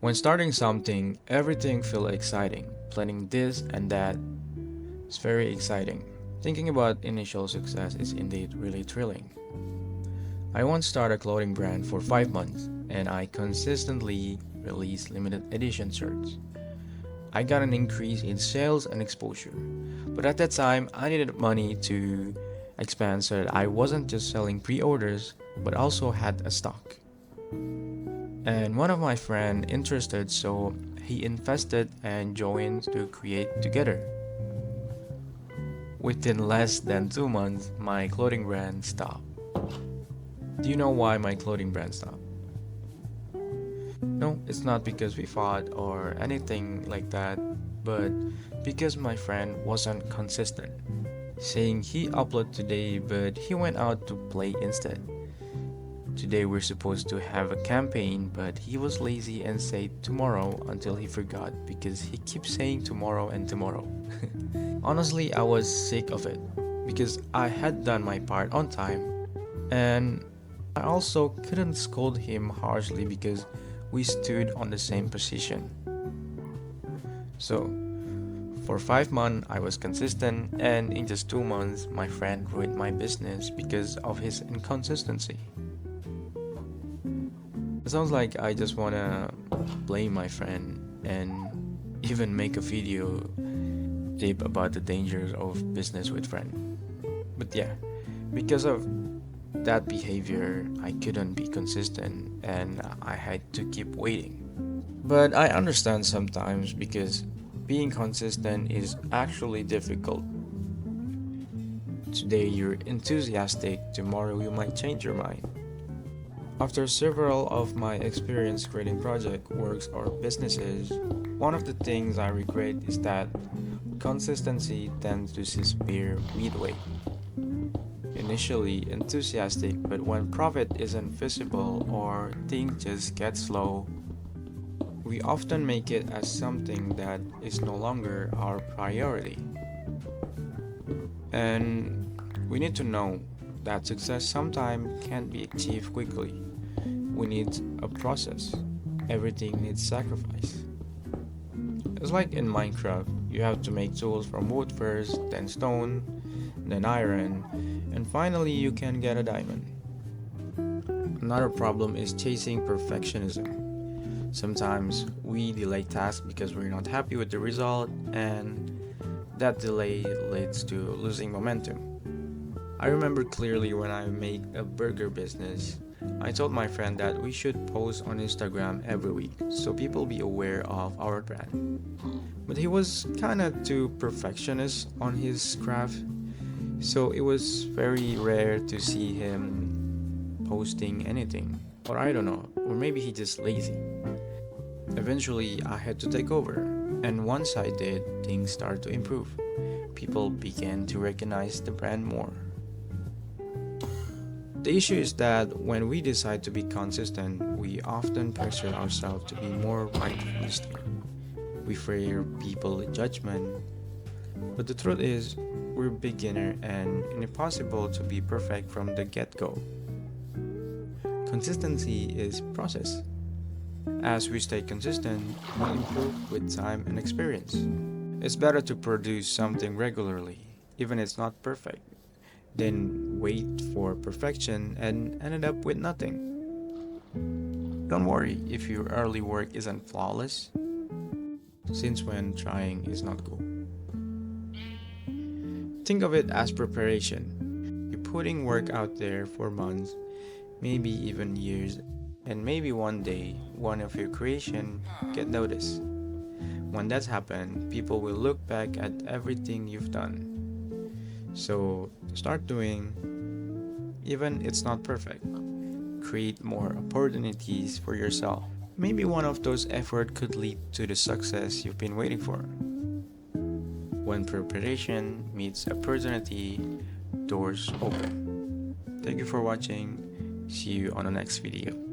When starting something, everything feels exciting. Planning this and that is very exciting. Thinking about initial success is indeed really thrilling. I once started a clothing brand for 5 months and I consistently released limited edition shirts. I got an increase in sales and exposure, but at that time I needed money to expand so that I wasn't just selling pre-orders but also had a stock. And one of my friend interested, so he invested and joined to create together. Within less than 2 months, my clothing brand stopped. Do you know why my clothing brand stopped? No, it's not because we fought or anything like that, but because my friend wasn't consistent, saying he uploaded today but he went out to play instead. Today we're supposed to have a campaign, but he was lazy and said tomorrow until he forgot because he keeps saying tomorrow and tomorrow. Honestly, I was sick of it because I had done my part on time, and I also couldn't scold him harshly because we stood on the same position. So, for 5 months I was consistent, and in just 2 months my friend ruined my business because of his inconsistency. It sounds like I just wanna blame my friend and even make a video tip about the dangers of business with friend. But yeah, because of that behavior, I couldn't be consistent and I had to keep waiting. But I understand sometimes because being consistent is actually difficult. Today you're enthusiastic, tomorrow you might change your mind. After several of my experience creating project works or businesses, one of the things I regret is that consistency tends to disappear midway. Initially enthusiastic, but when profit isn't visible or things just get slow, we often make it as something that is no longer our priority. And we need to know that success sometimes can't be achieved quickly. We need a process. Everything needs sacrifice. It's like in Minecraft, you have to make tools from wood first, then stone, then iron, and finally you can get a diamond. Another problem is chasing perfectionism. Sometimes we delay tasks because we're not happy with the result, and that delay leads to losing momentum. I remember clearly when I made a burger business, I told my friend that we should post on Instagram every week so people be aware of our brand. But he was kinda too perfectionist on his craft, so it was very rare to see him posting anything. Or I don't know, or maybe he just lazy. Eventually, I had to take over, and once I did, things started to improve. People began to recognize the brand more. The issue is that when we decide to be consistent, we often pressure ourselves to be more mindful. We fear people's judgment, but the truth is, we're beginner and impossible to be perfect from the get-go. Consistency is process. As we stay consistent, we improve with time and experience. It's better to produce something regularly, even if it's not perfect, than wait for perfection and ended up with nothing. Don't worry if your early work isn't flawless, since when trying is not cool. Think of it as preparation. You're putting work out there for months, maybe even years, and maybe one day one of your creation get noticed. When that's happened, people will look back at everything you've done. So start doing, even it's not perfect. Create more opportunities for yourself. Maybe one of those efforts could lead to the success you've been waiting for. When preparation meets opportunity, doors open. Thank you for watching. See you on the next video.